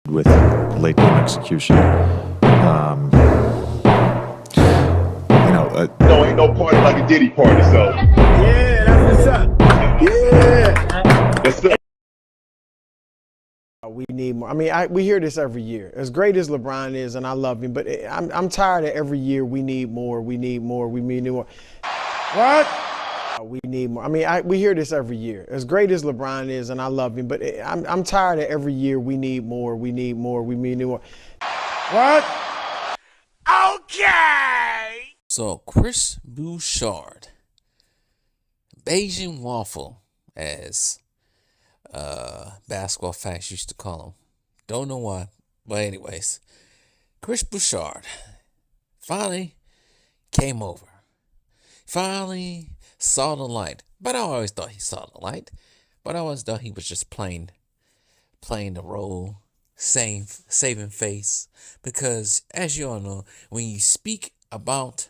with late game execution. No, ain't no party like a Diddy party, so. Yeah, that's what's up. Yeah. Yes, sir. We need more. I mean, we hear this every year. As great as LeBron is, and I love him, but I'm tired of every year we need more, we need more, we need more. What? We need more. I mean, we hear this every year. As great as LeBron is, and I love him, but I'm tired of every year we need more, we need more, we need more. What? Okay. So Chris Broussard, Beijing waffle, as basketball fans used to call him. Don't know why, but anyways, Chris Broussard finally came over. Finally saw the light. But I always thought he saw the light. But I always thought he was just playing the role, saving face. Because as you all know, when you speak about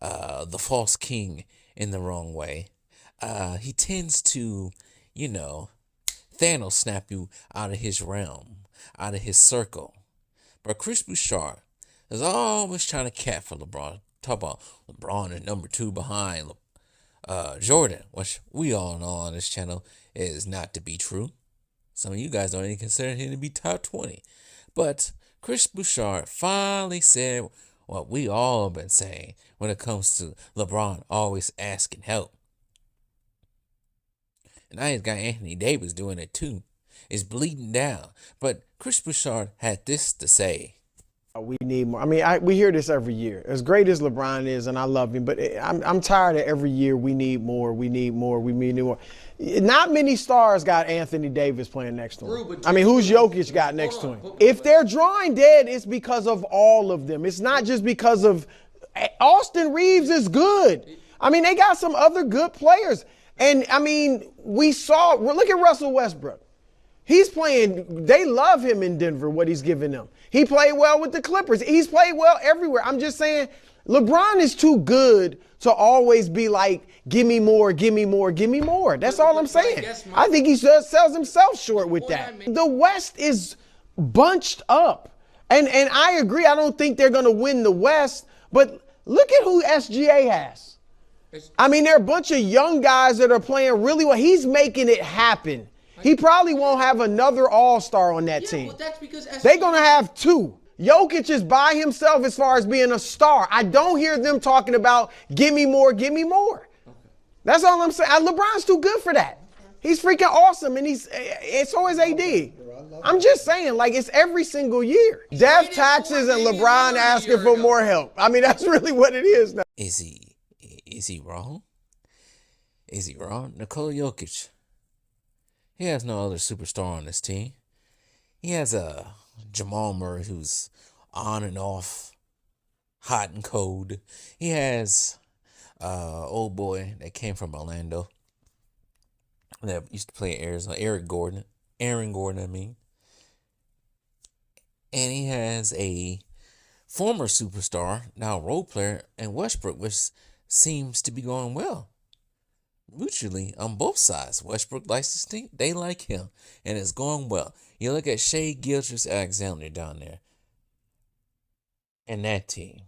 the false king in the wrong way, he tends to, Thanos snap you out of his realm, out of his circle. But Chris Broussard is always trying to cat for LeBron. Talk about LeBron is number 2 behind Jordan, which we all know on this channel is not to be true. Some of you guys don't even consider him to be top 20. But Chris Broussard finally said what we all been saying when it comes to LeBron always asking help. And now he's got Anthony Davis doing it too. It's bleeding down. But Chris Broussard had this to say. We need more. I mean, we hear this every year. As great as LeBron is, and I love him, but I'm tired of every year we need more, we need more, we need more. Not many stars got Anthony Davis playing next to him. I mean, who's Jokic got next to him? If they're drawing dead, it's because of all of them. It's not just because of Austin Reeves is good. I mean, they got some other good players. And, I mean, look at Russell Westbrook. He's playing, they love him in Denver, what he's giving them. He played well with the Clippers. He's played well everywhere. I'm just saying, LeBron is too good to always be like, give me more, give me more, give me more. That's all I'm saying. I think he just sells himself short with that. The West is bunched up. And I agree, I don't think they're going to win the West, but look at who SGA has. I mean, there are a bunch of young guys that are playing really well. He's making it happen. He probably won't have another all-star on that team. Well, that's because they're going to have 2. Jokic is by himself as far as being a star. I don't hear them talking about give me more, give me more. Okay. That's all I'm saying. LeBron's too good for that. He's freaking awesome, and it's always AD. I'm just saying, like, it's every single year. Death taxes and LeBron asking for more help. I mean, that's really what it is now. Is he wrong? Is he wrong? Nikola Jokic. He has no other superstar on this team. He has a Jamal Murray who's on and off, hot and cold. He has old boy that came from Orlando that used to play at Arizona, Aaron Gordon, I mean. And he has a former superstar, now role player, in Westbrook, which seems to be going well. Mutually on both sides. Westbrook likes this team. They like him. And it's going well. You look at Shai Gilgeous-Alexander down there. And that team.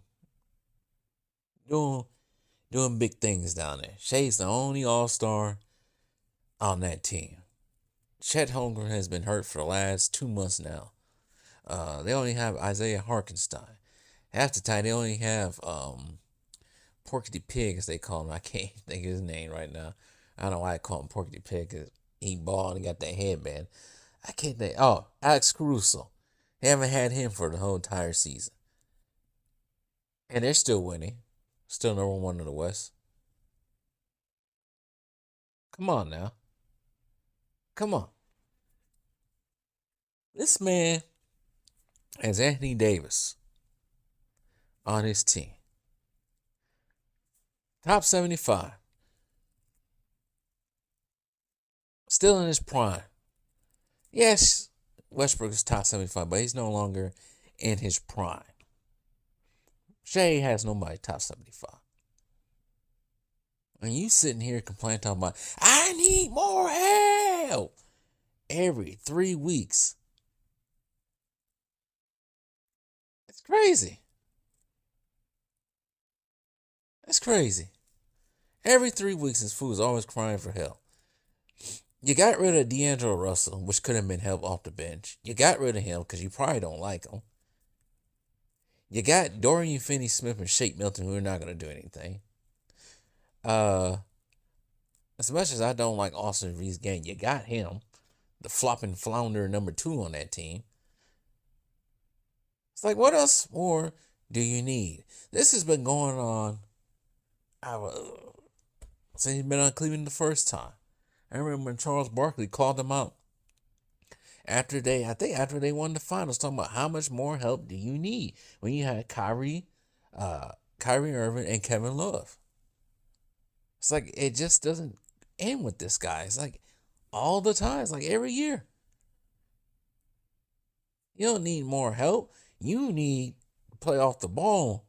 Doing big things down there. Shai's the only all-star on that team. Chet Holmgren has been hurt for the last 2 months now. They only have Isaiah Hartenstein. Half the time they only have Porky the Pig, as they call him. I can't think of his name right now. I don't know why I call him Porky the Pig, because he bald and got that headband. I can't think. Oh, Alex Caruso. They haven't had him for the whole entire season. And they're still winning. Still number 1 in the West. Come on now. Come on. This man has Anthony Davis on his team. Top 75. Still in his prime. Yes, Westbrook is top 75, but he's no longer in his prime. Shai has nobody top 75. And you sitting here complaining, talking about, I need more help every 3 weeks. It's crazy. That's crazy. Every 3 weeks, this fool is always crying for help. You got rid of D'Angelo Russell, which could have been help off the bench. You got rid of him because you probably don't like him. You got Dorian Finney-Smith and Shake Milton, who are not going to do anything. As much as I don't like Austin Reeves' game, you got him, the flopping flounder number 2 on that team. It's like, what else more do you need? This has been going on since he's been on Cleveland the first time. I remember when Charles Barkley called him out after they won the finals, talking about how much more help do you need when you had Kyrie Irving, and Kevin Love. It's like it just doesn't end with this guy. It's like all the time. It's like every year. You don't need more help. You need to play off the ball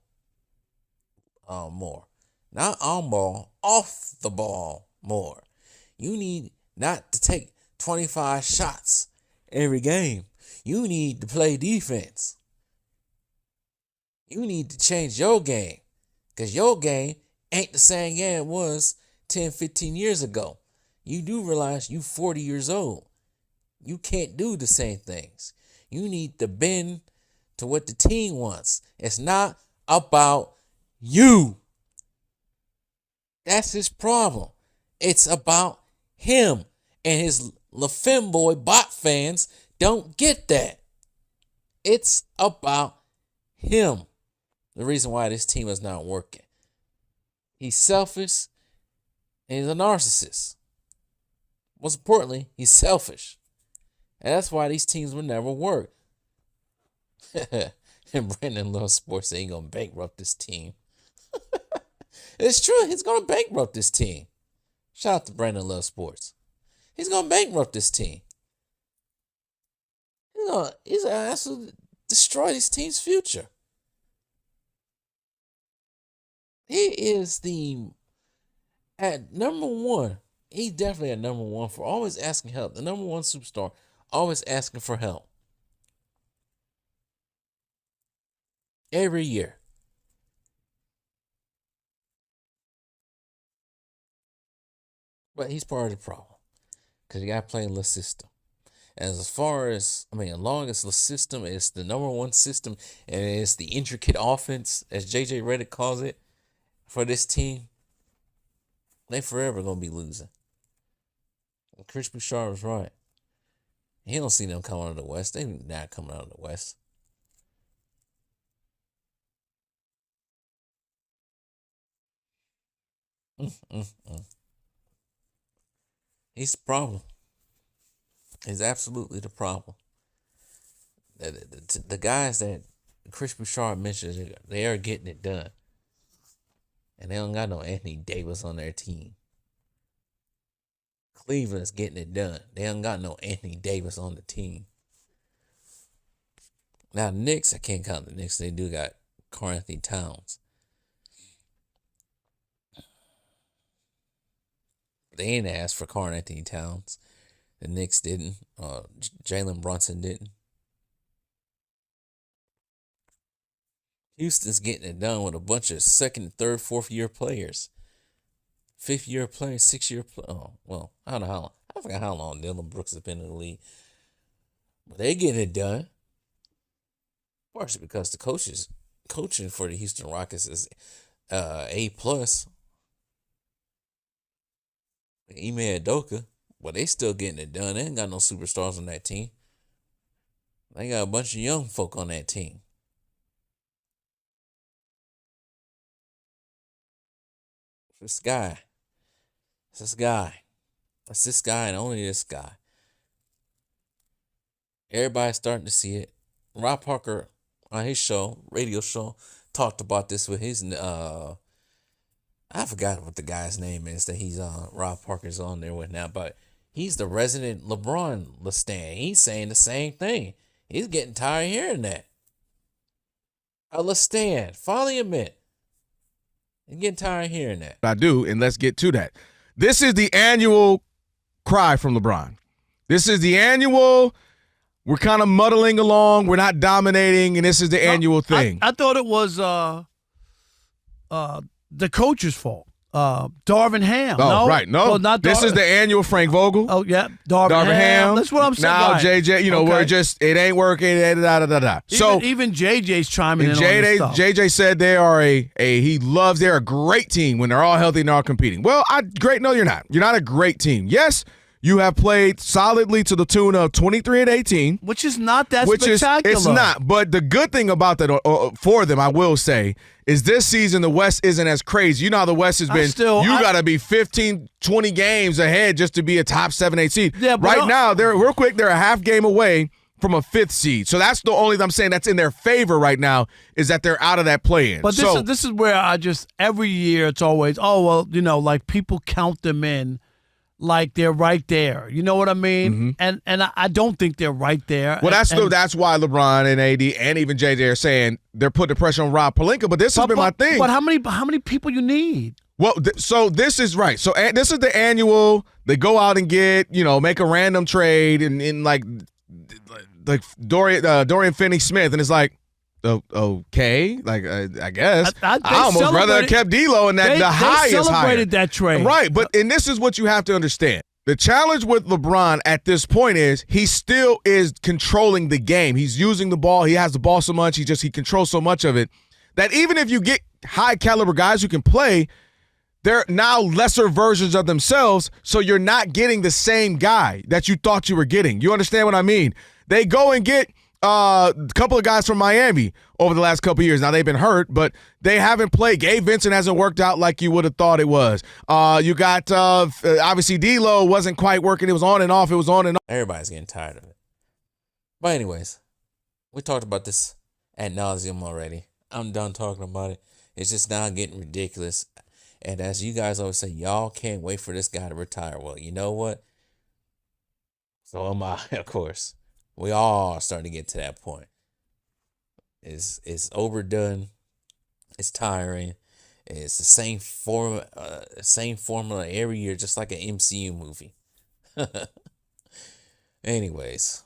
more. Not on ball, off the ball more. You need not to take 25 shots every game. You need to play defense. You need to change your game. Because your game ain't the same game it was 10, 15 years ago. You do realize you 40 years old. You can't do the same things. You need to bend to what the team wants. It's not about you. That's his problem. It's about him. And his LaFemboy bot fans don't get that. It's about him. The reason why this team is not working. He's selfish and he's a narcissist. Most importantly, he's selfish. And that's why these teams will never work. And Brandon loves sports. Ain't going to bankrupt this team. It's true. He's going to bankrupt this team. Shout out to Brandon Love Sports. He's going to bankrupt this team. He's going to absolutely destroy this team's future. He is at number one. He's definitely at number one for always asking help. The number one superstar, always asking for help. Every year. But he's part of the problem. Because you got to play in the system. And as long as the system is the number one system and it's the intricate offense, as JJ Redick calls it, for this team, they forever going to be losing. And Chris Broussard was right. He don't see them coming out of the West. They not coming out of the West. He's the problem. He's absolutely the problem. The guys that Chris Broussard mentions, they are getting it done. And they don't got no Anthony Davis on their team. Cleveland's getting it done. They don't got no Anthony Davis on the team. Now, the Knicks, I can't count the Knicks. They do got Karl-Anthony Towns. They ain't asked for Karl-Anthony Towns. The Knicks didn't. Jalen Brunson didn't. Houston's getting it done with a bunch of second, third, fourth year players. 5th year players, 6th year players. Oh, well, I don't know how long. I forgot how long Dillon Brooks has been in the league. But they getting it done. Partially because the coaching for the Houston Rockets is A+. Ime Udoka, but they still getting it done. They ain't got no superstars on that team. They got a bunch of young folk on that team. This guy. It's this guy. It's this guy and only this guy. Everybody's starting to see it. Rob Parker on his radio show, talked about this with his I forgot what the guy's name is that he's Rob Parker's on there with now, but he's the resident LeBron Lestan. He's saying the same thing. He's getting tired of hearing that. Lestan, finally admit. I'm getting tired of hearing that. I do, and let's get to that. This is the annual cry from LeBron. This is the annual, we're kind of muddling along. We're not dominating, and this is the annual thing. I thought it was the coach's fault. Darvin Ham. Oh, no? right. No, well, not this is the annual Frank Vogel. Oh, yeah. Darvin Ham. That's what I'm saying. Now, right. JJ, we're just, it ain't working. So even JJ's chiming in on this stuff. JJ said they are they're a great team when they're all healthy and they're all competing. Well, no, you're not. You're not a great team. Yes, you have played solidly to the tune of 23-18. Which is not that spectacular. It's not. But the good thing about that for them, I will say, is this season the West isn't as crazy. You know how the West has been. You got to be 15, 20 games ahead just to be a top 7-8 seed. Yeah, right now, they're a half game away from a 5th seed. So that's the only thing I'm saying that's in their favor right now is that they're out of that play-in. But this is where every year it's always, like people count them in like they're right there. You know what I mean? Mm-hmm. And I don't think they're right there. Well, that's why LeBron and AD and even JJ are saying they're putting the pressure on Rob Pelinka. But this has been my thing. But how many people you need? Well, so this is right. So this is the annual. They go out and get, make a random trade in like Dorian Finney-Smith, and it's like, okay, like I guess I almost rather have kept D'Lo and that the high is higher. They celebrated that trade, right? But and this is what you have to understand: the challenge with LeBron at this point is he still is controlling the game. He's using the ball. He has the ball so much. He controls so much of it that even if you get high caliber guys who can play, they're now lesser versions of themselves. So you're not getting the same guy that you thought you were getting. You understand what I mean? They go and get a couple of guys from Miami over the last couple of years. Now, they've been hurt, but they haven't played. Gabe Vincent hasn't worked out like you would have thought it was. You got, obviously, D'Lo wasn't quite working. It was on and off. Everybody's getting tired of it. But anyways, we talked about this ad nauseum already. I'm done talking about it. It's just now getting ridiculous. And as you guys always say, y'all can't wait for this guy to retire. Well, you know what? So am I, of course. We all starting to get to that point. It's overdone. It's tiring. It's the same formula every year, just like an MCU movie. Anyways,